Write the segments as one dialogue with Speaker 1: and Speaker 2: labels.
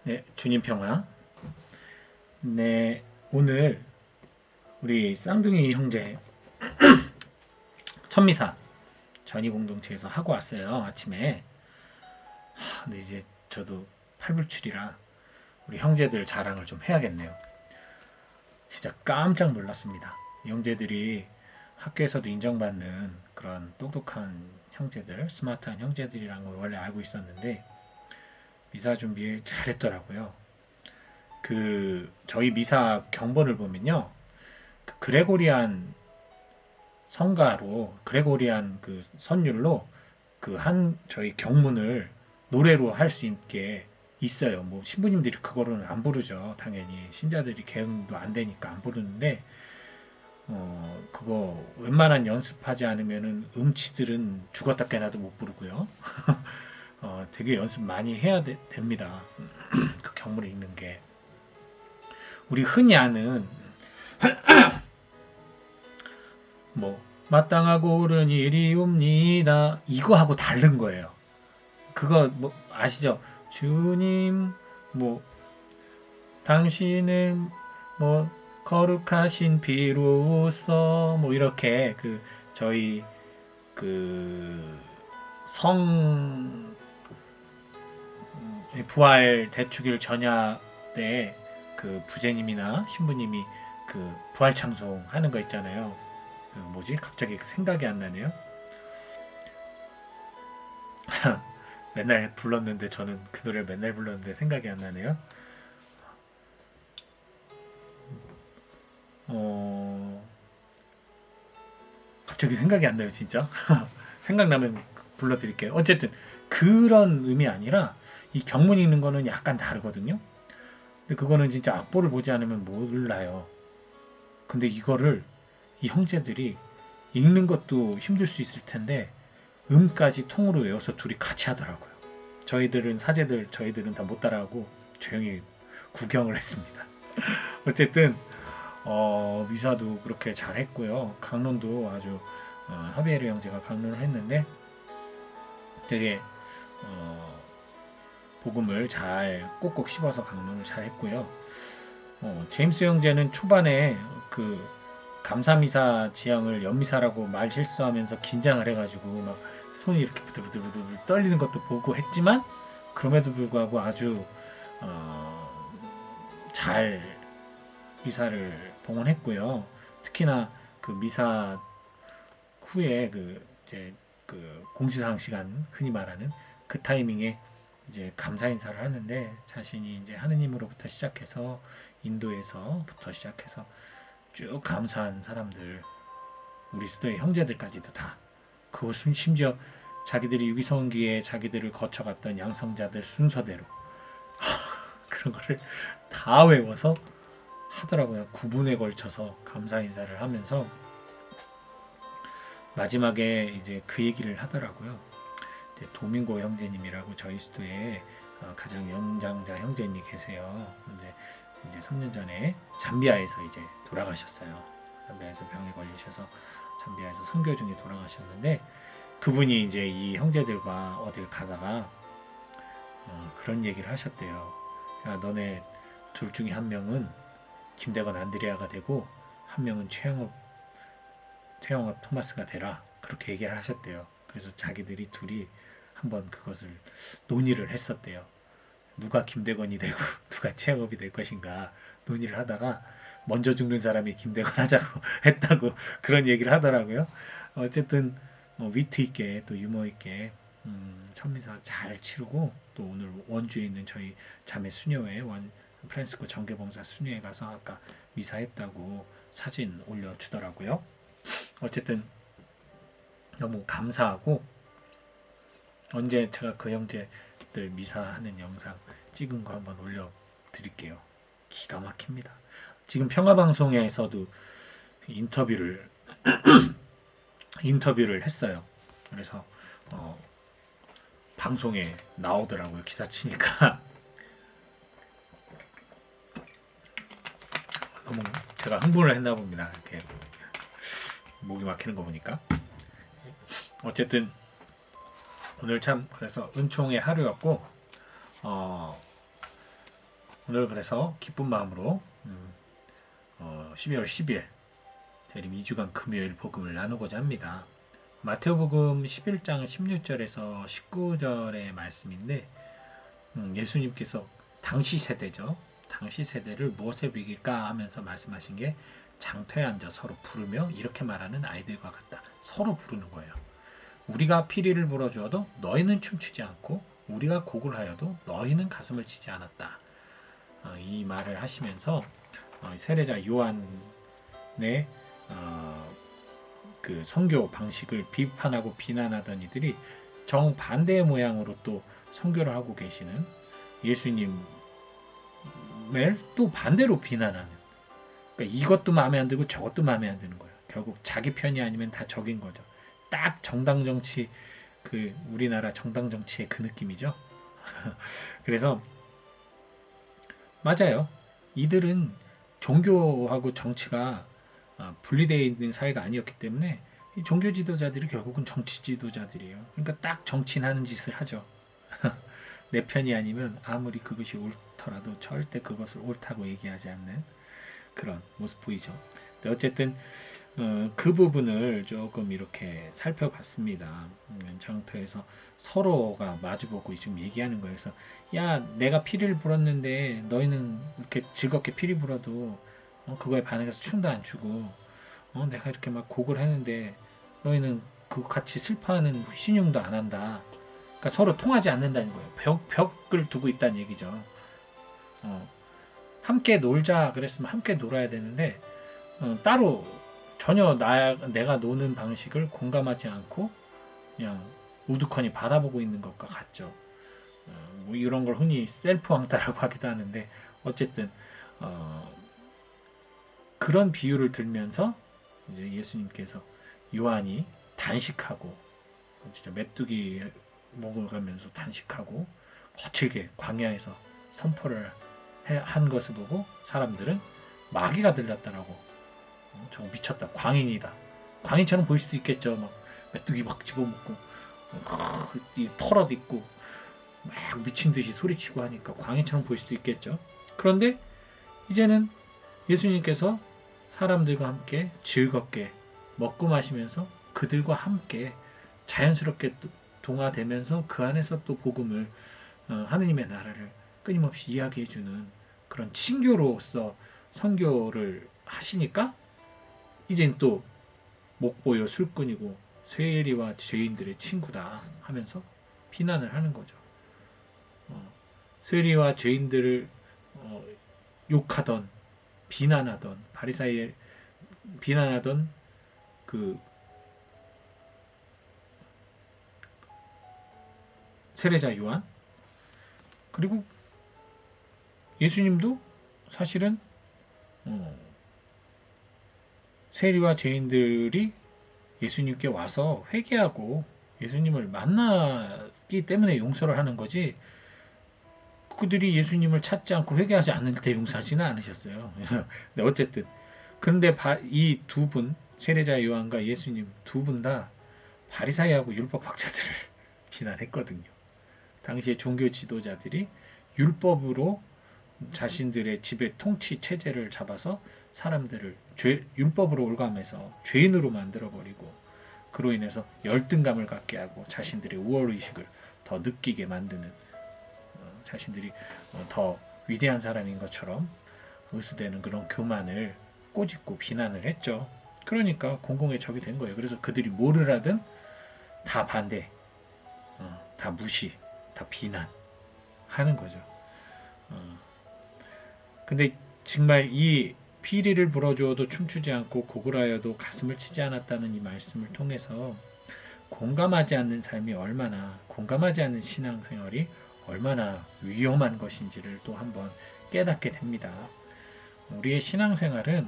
Speaker 1: 네, 주님 평화. 네, 오늘 우리 쌍둥이 형제 천미사 전이공동체에서 하고 왔어요. 아침에. 근데 이제 저도 팔불출이라 우리 형제들 자랑을 좀 해야겠네요. 진짜 깜짝 놀랐습니다. 형제들이 학교에서도 인정받는 그런 똑똑한 형제들, 스마트한 형제들이라는 걸 원래 알고 있었는데 미사 준비 잘했더라고요. 저희 미사 경본을 보면요. 그 그레고리안 성가로 그레고리안 그 선율로 그 한 저희 경문을 노래로 할 수 있게 있어요. 뭐 신부님들이 그거로는 안 부르죠. 당연히 신자들이 개응도 안 되니까 안 부르는데 그거 웬만한 연습하지 않으면은 음치들은 죽었다 깨나도 못 부르고요. 되게 연습 많이 해야 됩니다. 그 경문을 읽는 게 우리 흔히 아는 뭐 마땅하고 옳은 일이옵니다. 이거하고 다른 거예요. 그거 뭐 아시죠? 주님 뭐 당신은 뭐 거룩하신 피로써 뭐 이렇게 그 저희 그 성 부활 대축일 전야 때 그 부제님이나 신부님이 그 부활 찬송 하는 거 있잖아요. 그 뭐지? 갑자기 생각이 안 나네요. 맨날 불렀는데 저는 그 노래를 맨날 불렀는데 생각이 안 나네요. 어, 갑자기 생각이 안 나요, 진짜. 생각나면 불러드릴게요. 어쨌든 그런 의미 아니라 이 경문 읽는 거는 약간 다르거든요. 근데 그거는 진짜 악보를 보지 않으면 몰라요. 근데 이거를 이 형제들이 읽는 것도 힘들 수 있을 텐데 음까지 통으로 외워서 둘이 같이 하더라고요. 저희들은 사제들 저희들은 다 못 따라하고 조용히 구경을 했습니다. 어쨌든 미사도 그렇게 잘했고요. 강론도 아주 하비에르 형제가 강론을 했는데 되게 어, 복음을 잘 꼭꼭 씹어서 강론을 잘했고요. 제임스 형제는 초반에 그 감사미사 지향을 연미사라고 말 실수하면서 긴장을 해가지고 막 손이 이렇게 부들부들 떨리는 것도 보고 했지만 그럼에도 불구하고 아주 잘 미사를 봉헌했고요. 특히나 그 미사 후에 그 이제 그 공지사항 시간 흔히 말하는 그 타이밍에 이제 감사 인사를 하는데 자신이 이제 하느님으로부터 시작해서 인도에서부터 시작해서 쭉 감사한 사람들 우리 수도의 형제들까지도 다 그것은 심지어 자기들이 유기성기에 자기들을 거쳐갔던 양성자들 순서대로 그런 거를 다 외워서 하더라고요. 9분에 걸쳐서 감사 인사를 하면서 마지막에 이제 그 얘기를 하더라고요. 이제 도밍고 형제님이라고 저희 수도에 가장 연장자 형제님이 계세요. 근데 이제 3년 전에 잠비아에서 이제 돌아가셨어요. 잠비아에서 병에 걸리셔서 잠비아에서 선교 중에 돌아가셨는데 그분이 이제 이 형제들과 어딜 가다가 그런 얘기를 하셨대요. 야, 너네 둘 중에 한 명은 김대건 안드레아가 되고 한 명은 최영업 토마스가 되라 그렇게 얘기를 하셨대요. 그래서 자기들이 둘이 한번 그것을 논의를 했었대요. 누가 김대건이 되고 누가 최영업이 될 것인가 논의를 하다가 먼저 죽는 사람이 김대건 하자고 했다고 그런 얘기를 하더라고요. 어쨌든 위트 있게 또 유머 있게 천미사 잘 치르고 또 오늘 원주에 있는 저희 자매 수녀회 원 프란시스코 정교봉사 수녀회 가서 아까 미사했다고 사진 올려주더라고요. 어쨌든 너무 감사하고 언제 제가 그 형제들 미사하는 영상 찍은 거 한번 올려드릴게요. 기가 막힙니다. 지금 평화방송에서도 인터뷰를 했어요. 그래서 방송에 나오더라고요. 기사 치니까 너무 제가 흥분을 했나 봅니다. 이렇게 목이 막히는 거 보니까 어쨌든 오늘 참 그래서 은총의 하루였고 오늘 그래서 기쁜 마음으로 12월 10일 대림 2주간 금요일 복음을 나누고자 합니다. 마태오복음 11장 16절에서 19절의 말씀인데 예수님께서 당시 세대죠. 당시 세대를 무엇에 비길까 하면서 말씀하신 게 장터에 앉아 서로 부르며 이렇게 말하는 아이들과 같다. 서로 부르는 거예요. 우리가 피리를 불어주어도 너희는 춤추지 않고 우리가 곡을 하여도 너희는 가슴을 치지 않았다. 이 말을 하시면서 세례자 요한의 그 선교 방식을 비판하고 비난하던 이들이 정반대의 모양으로 또 선교를 하고 계시는 예수님을 또 반대로 비난하는, 그러니까 이것도 마음에 안 들고 저것도 마음에 안 드는 거예요. 결국 자기 편이 아니면 다 적인 거죠. 딱 정당 정치, 그 우리나라 정당 정치의 그 느낌이죠. 그래서 맞아요. 이들은 종교하고 정치가 분리되어 있는 사회가 아니었기 때문에 이 종교 지도자들이 결국은 정치 지도자들이에요. 그러니까 딱 정치하는 짓을 하죠. 내 편이 아니면 아무리 그것이 옳더라도 절대 그것을 옳다고 얘기하지 않는 그런 모습 보이죠. 근데 어쨌든 그 부분을 조금 이렇게 살펴봤습니다. 장터에서 서로가 마주보고 지금 얘기하는 거에서 야 내가 피리를 불었는데 너희는 이렇게 즐겁게 피리 불어도 그거에 반응해서 춤도 안 추고 내가 이렇게 막 곡을 했는데 너희는 그거 같이 슬퍼하는 신용도 안 한다. 그러니까 서로 통하지 않는다는 거예요. 벽을 두고 있다는 얘기죠. 함께 놀자 그랬으면 함께 놀아야 되는데 따로 전혀 내가 노는 방식을 공감하지 않고 그냥 우두커니 바라보고 있는 것과 같죠. 뭐 이런 걸 흔히 셀프 왕따라고 하기도 하는데 어쨌든 그런 비유를 들면서 이제 예수님께서 요한이 단식하고 진짜 메뚜기 먹어가면서 단식하고 거칠게 광야에서 선포를 한 것을 보고 사람들은 마귀가 들렸다라고 저거 미쳤다 광인이다 광인처럼 보일 수도 있겠죠. 막 메뚜기 막 집어먹고 털어도 있고 막 미친 듯이 소리치고 하니까 광인처럼 보일 수도 있겠죠. 그런데 이제는 예수님께서 사람들과 함께 즐겁게 먹고 마시면서 그들과 함께 자연스럽게 동화되면서 그 안에서 또 복음을 하느님의 나라를 끊임없이 이야기해주는 그런 친교로서 선교를 하시니까 이젠 또 목보여 술꾼이고 세리와 죄인들의 친구다 하면서 비난을 하는 거죠. 세리와 죄인들을 욕하던 비난하던 바리사이에 비난하던 그 세례자 요한 그리고 예수님도 사실은 세리와 죄인들이 예수님께 와서 회개하고 예수님을 만나기 때문에 용서를 하는 거지 그들이 예수님을 찾지 않고 회개하지 않을 때 용서하지는 않으셨어요. 네, 어쨌든 그런데 이 두 분 세례자 요한과 예수님 두 분 다 바리사이하고 율법학자들을 비난했거든요. 당시의 종교 지도자들이 율법으로 자신들의 지배 통치 체제를 잡아서 사람들을 율법으로 올감해서 죄인으로 만들어버리고 그로 인해서 열등감을 갖게 하고 자신들의 우월의식을 더 느끼게 만드는 자신들이 더 위대한 사람인 것처럼 의수되는 그런 교만을 꼬집고 비난을 했죠. 그러니까 공공의 적이 된 거예요. 그래서 그들이 뭐를 하든 다 반대, 다 무시, 다 비난하는 거죠. 근데 정말 이 피리를 불어주어도 춤추지 않고 곡을 하여도 가슴을 치지 않았다는 이 말씀을 통해서 공감하지 않는 삶이 얼마나 공감하지 않는 신앙생활이 얼마나 위험한 것인지를 또 한번 깨닫게 됩니다. 우리의 신앙생활은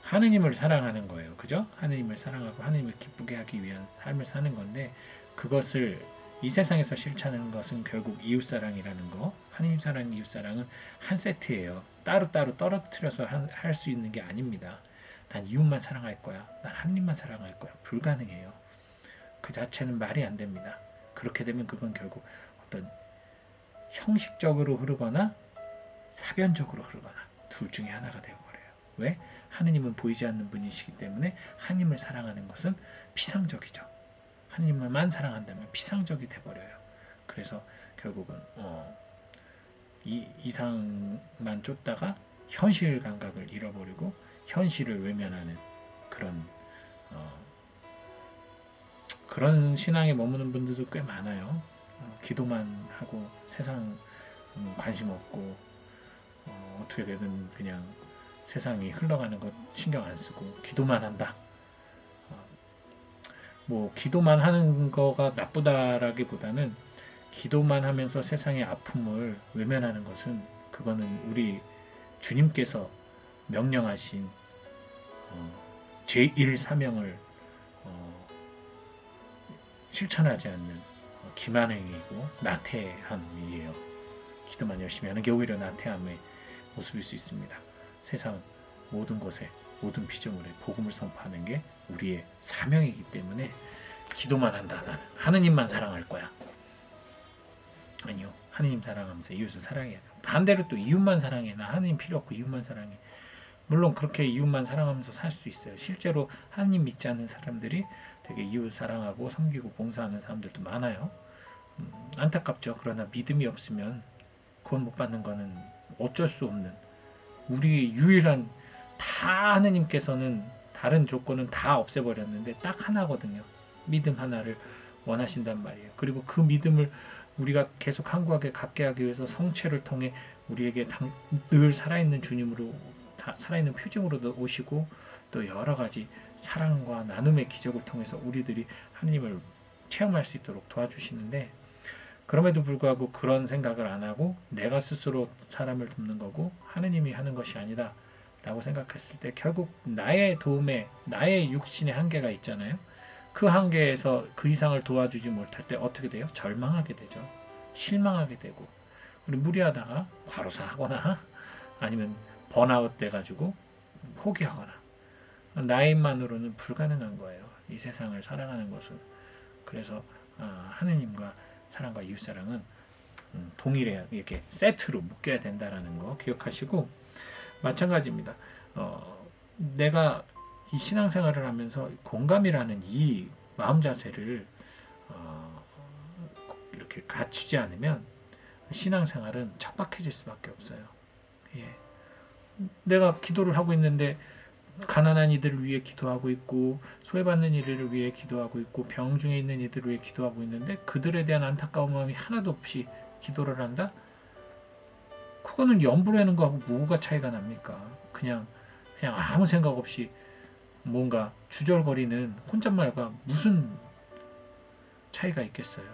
Speaker 1: 하느님을 사랑하는 거예요. 그죠? 하느님을 사랑하고 하느님을 기쁘게 하기 위한 삶을 사는 건데 그것을 이 세상에서 실천하는 것은 결국 이웃사랑이라는 거 하느님 사랑, 이웃사랑은 한 세트예요. 따로따로 떨어뜨려서 할 수 있는 게 아닙니다. 난 이웃만 사랑할 거야. 난 하느님만 사랑할 거야. 불가능해요. 그 자체는 말이 안 됩니다. 그렇게 되면 그건 결국 어떤 형식적으로 흐르거나 사변적으로 흐르거나 둘 중에 하나가 되어버려요. 왜? 하느님은 보이지 않는 분이시기 때문에 하느님을 사랑하는 것은 피상적이죠. 하느님만 사랑한다면 피상적이 돼버려요. 그래서 결국은 이 이상만 쫓다가 현실 감각을 잃어버리고 현실을 외면하는 그런 그런 신앙에 머무는 분들도 꽤 많아요. 기도만 하고 세상 관심 없고 어떻게 되든 그냥 세상이 흘러가는 것 신경 안 쓰고 기도만 한다. 뭐 기도만 하는 거가 나쁘다라기보다는 기도만 하면서 세상의 아픔을 외면하는 것은 그거는 우리 주님께서 명령하신 제1 사명을 실천하지 않는 기만행위이고 나태함이에요. 기도만 열심히 하는 게 오히려 나태함의 모습일 수 있습니다. 세상 모든 곳에 모든 피조물에 복음을 선포하는 게 우리의 사명이기 때문에 기도만 한다. 나는 하느님만 사랑할 거야. 아니요. 하느님 사랑하면서 이웃을 사랑해야 돼. 반대로 또 이웃만 사랑해. 나 하느님 필요 없고 이웃만 사랑해. 물론 그렇게 이웃만 사랑하면서 살 수 있어요. 실제로 하느님 믿지 않는 사람들이 되게 이웃 사랑하고 섬기고 봉사하는 사람들도 많아요. 안타깝죠. 그러나 믿음이 없으면 구원 못 받는 거는 어쩔 수 없는 우리 유일한 다 하느님께서는 다른 조건은 다 없애버렸는데 딱 하나거든요. 믿음 하나를 원하신단 말이에요. 그리고 그 믿음을 우리가 계속 강구하게 갖게 하기 위해서 성체를 통해 우리에게 늘 살아있는 주님으로 살아있는 표징으로도 오시고 또 여러 가지 사랑과 나눔의 기적을 통해서 우리들이 하느님을 체험할 수 있도록 도와주시는데 그럼에도 불구하고 그런 생각을 안 하고 내가 스스로 사람을 돕는 거고 하느님이 하는 것이 아니다 라고 생각했을 때 결국 나의 도움에 나의 육신의 한계가 있잖아요. 그 한계에서 그 이상을 도와주지 못할 때 어떻게 돼요? 절망하게 되죠. 실망하게 되고 무리하다가 과로사하거나 아니면 번아웃 돼가지고 포기하거나 나의 힘만으로는 불가능한 거예요. 이 세상을 살아가는 것은. 그래서 하느님과 사랑과 이웃사랑은 동일해 이렇게 세트로 묶여야 된다는 거 기억하시고 마찬가지입니다. 내가 이 신앙생활을 하면서 공감이라는 이 마음 자세를 이렇게 갖추지 않으면 신앙생활은 척박해질 수밖에 없어요. 예. 내가 기도를 하고 있는데 가난한 이들을 위해 기도하고 있고 소외받는 이들을 위해 기도하고 있고 병 중에 있는 이들을 위해 기도하고 있는데 그들에 대한 안타까운 마음이 하나도 없이 기도를 한다? 그거는 염불 하는 거하고 뭐가 차이가 납니까? 그냥 아무 생각 없이 뭔가 주절거리는 혼잣말과 무슨 차이가 있겠어요?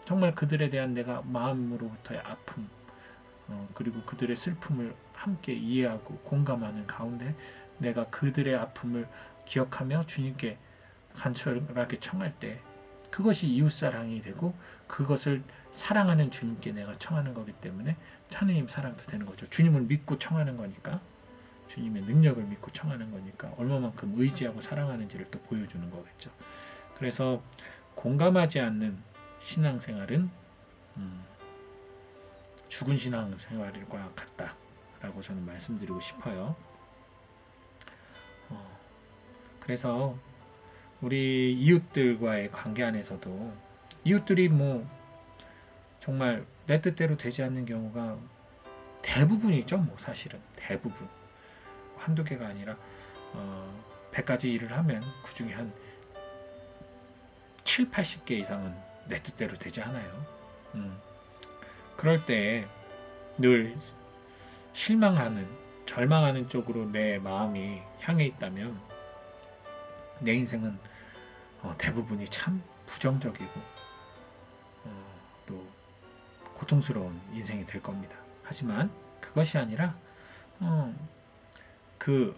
Speaker 1: 정말 그들에 대한 내가 마음으로부터의 아픔 그리고 그들의 슬픔을 함께 이해하고 공감하는 가운데 내가 그들의 아픔을 기억하며 주님께 간절하게 청할 때 그것이 이웃사랑이 되고 그것을 사랑하는 주님께 내가 청하는 거기 때문에 하느님 사랑도 되는 거죠. 주님을 믿고 청하는 거니까 주님의 능력을 믿고 청하는 거니까 얼마만큼 의지하고 사랑하는지를 또 보여주는 거겠죠. 그래서 공감하지 않는 신앙생활은 죽은 신앙생활과 같다라고 저는 말씀드리고 싶어요. 그래서 우리 이웃들과의 관계 안에서도 이웃들이 뭐 정말 내 뜻대로 되지 않는 경우가 대부분이죠. 뭐 사실은 대부분 한두 개가 아니라 100가지 일을 하면 그 중에 한 7, 80개 이상은 내 뜻대로 되지 않아요. 그럴 때 늘 실망하는 절망하는 쪽으로 내 마음이 향해 있다면 내 인생은 대부분이 참 부정적이고 또 고통스러운 인생이 될 겁니다. 하지만 그것이 아니라 그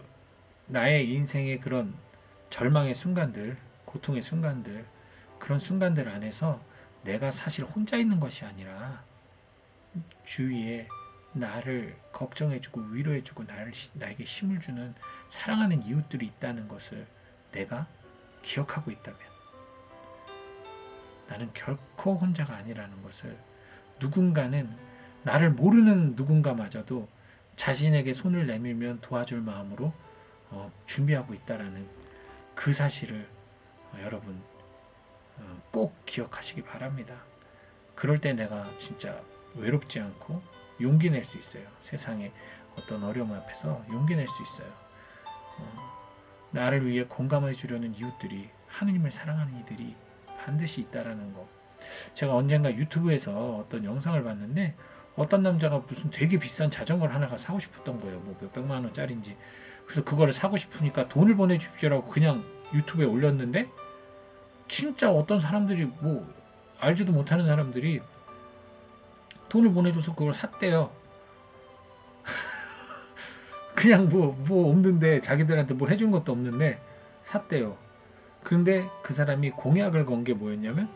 Speaker 1: 나의 인생의 그런 절망의 순간들, 고통의 순간들, 그런 순간들 안에서 내가 사실 혼자 있는 것이 아니라 주위에 나를 걱정해주고 위로해주고 나에게 힘을 주는 사랑하는 이웃들이 있다는 것을 내가 기억하고 있다면 나는 결코 혼자가 아니라는 것을 누군가는 나를 모르는 누군가마저도 자신에게 손을 내밀면 도와줄 마음으로 준비하고 있다라는 그 사실을 여러분 꼭 기억하시기 바랍니다. 그럴 때 내가 진짜 외롭지 않고 용기 낼 수 있어요. 세상에 어떤 어려움 앞에서 용기 낼 수 있어요. 나를 위해 공감해 주려는 이웃들이, 하느님을 사랑하는 이들이 반드시 있다라는 거. 제가 언젠가 유튜브에서 어떤 영상을 봤는데 어떤 남자가 무슨 되게 비싼 자전거를 하나가 사고 싶었던 거예요. 뭐 몇백만 원짜리인지. 그래서 그거를 사고 싶으니까 돈을 보내주십시오라고 그냥 유튜브에 올렸는데, 진짜 어떤 사람들이, 뭐 알지도 못하는 사람들이 돈을 보내줘서 그걸 샀대요. 그냥 뭐 없는데, 자기들한테 뭐 해준 것도 없는데 샀대요. 그런데 그 사람이 공약을 건 게 뭐였냐면,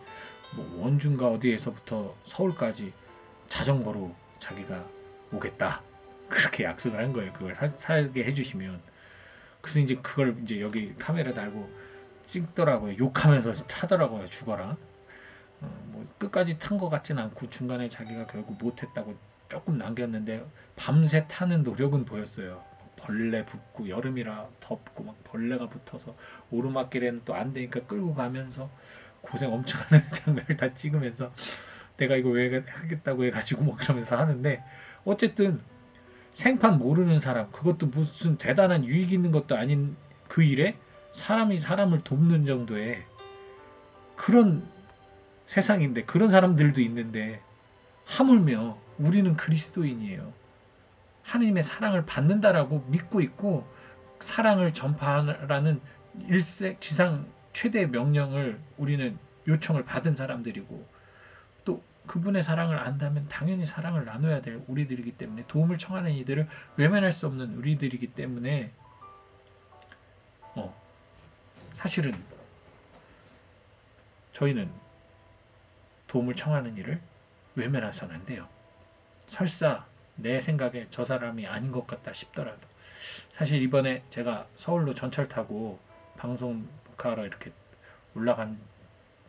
Speaker 1: 뭐 원주인가 어디에서부터 서울까지 자전거로 자기가 오겠다, 그렇게 약속을 한 거예요. 그걸 사게 해주시면. 그래서 이제 그걸 이제 여기 카메라 달고 찍더라고요. 욕하면서 타더라고요. 죽어라. 뭐 끝까지 탄 것 같진 않고 중간에 자기가 결국 못했다고 조금 남겼는데 밤새 타는 노력은 보였어요. 벌레 붙고, 여름이라 덥고 막 벌레가 붙어서 오르막길에는 또 안 되니까 끌고 가면서 고생 엄청 하는 장면을 다 찍으면서 내가 이거 왜 하겠다고 해가지고 뭐 그러면서 하는데, 어쨌든 생판 모르는 사람, 그것도 무슨 대단한 유익 있는 것도 아닌 그 일에 사람이 사람을 돕는 정도의 그런 세상인데, 그런 사람들도 있는데, 하물며 우리는 그리스도인이에요. 하느님의 사랑을 받는다라고 믿고 있고, 사랑을 전파하라는 지상 최대의 명령을, 우리는 요청을 받은 사람들이고, 또 그분의 사랑을 안다면 당연히 사랑을 나눠야 될 우리들이기 때문에, 도움을 청하는 이들을 외면할 수 없는 우리들이기 때문에, 사실은 저희는 도움을 청하는 일을 외면해서는 안 돼요. 설사 내 생각에 저 사람이 아닌 것 같다 싶더라도. 사실 이번에 제가 서울로 전철 타고 방송 녹화하러 이렇게 올라간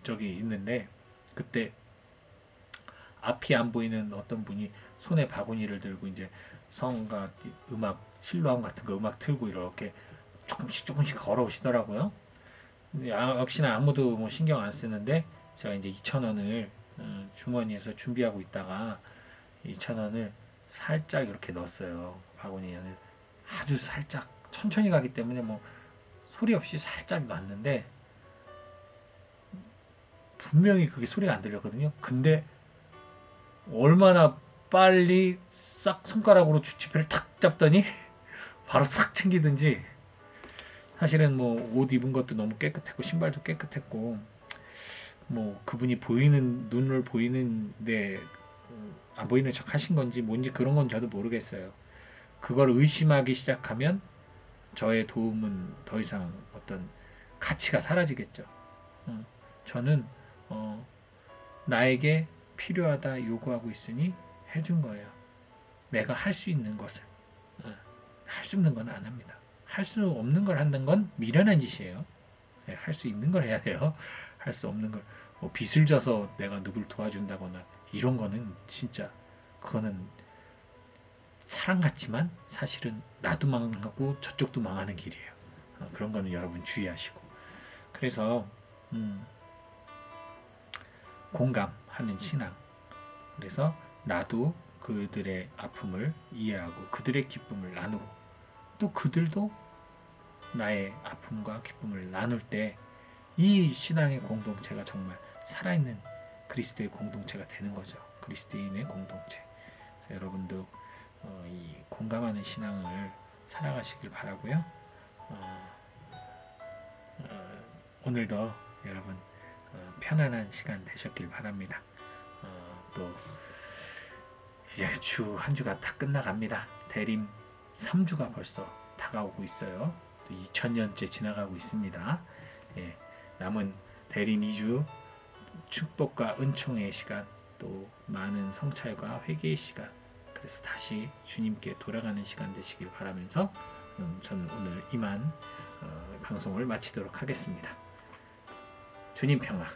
Speaker 1: 적이 있는데, 그때 앞이 안 보이는 어떤 분이 손에 바구니를 들고 이제 성가 음악, 실로암 같은 거 음악 틀고 이렇게 조금씩 걸어오시더라고요. 역시나 아무도 뭐 신경 안 쓰는데, 제가 이제 2,000원을 주머니에서 준비하고 있다가 2,000원을 살짝 이렇게 넣었어요. 바구니에. 아주 살짝 천천히 가기 때문에 뭐 소리 없이 살짝 놨는데, 분명히 그게 소리가 안 들렸거든요. 근데 얼마나 빨리 싹 손가락으로 지폐를 탁 잡더니 바로 싹 챙기든지. 사실은 뭐 옷 입은 것도 너무 깨끗했고 신발도 깨끗했고, 뭐 그분이 보이는, 눈을 보이는데 안 보이는 척 하신 건지 뭔지 그런 건 저도 모르겠어요. 그걸 의심하기 시작하면 저의 도움은 더 이상 어떤 가치가 사라지겠죠. 저는 나에게 필요하다 요구하고 있으니 해준 거예요. 내가 할 수 있는 것을. 할 수 없는 건 안 합니다. 할 수 없는 걸 하는 건 미련한 짓이에요. 할 수 있는 걸 해야 돼요. 할 수 없는 걸, 뭐 빚을 져서 내가 누굴 도와준다거나 이런 거는 진짜, 그거는 사랑 같지만 사실은 나도 망하고 저쪽도 망하는 길이에요. 그런 거는 여러분 주의하시고. 그래서 공감하는 신앙. 그래서 나도 그들의 아픔을 이해하고 그들의 기쁨을 나누고, 또 그들도 나의 아픔과 기쁨을 나눌 때 이 신앙의 공동체가 정말 살아있는 그리스도의 공동체가 되는 거죠. 그리스도인의 공동체. 여러분도 이 공감하는 신앙을 살아가시길 바라고요. 오늘도 여러분 편안한 시간 되셨길 바랍니다. 또 이제 주 한 주가 다 끝나갑니다. 대림 3주가 벌써 다가오고 있어요. 또 2000년째 지나가고 있습니다. 예, 남은 대림 2주 축복과 은총의 시간, 또 많은 성찰과 회개의 시간, 그래서 다시 주님께 돌아가는 시간 되시길 바라면서 저는 오늘 이만 방송을 마치도록 하겠습니다. 주님 평화.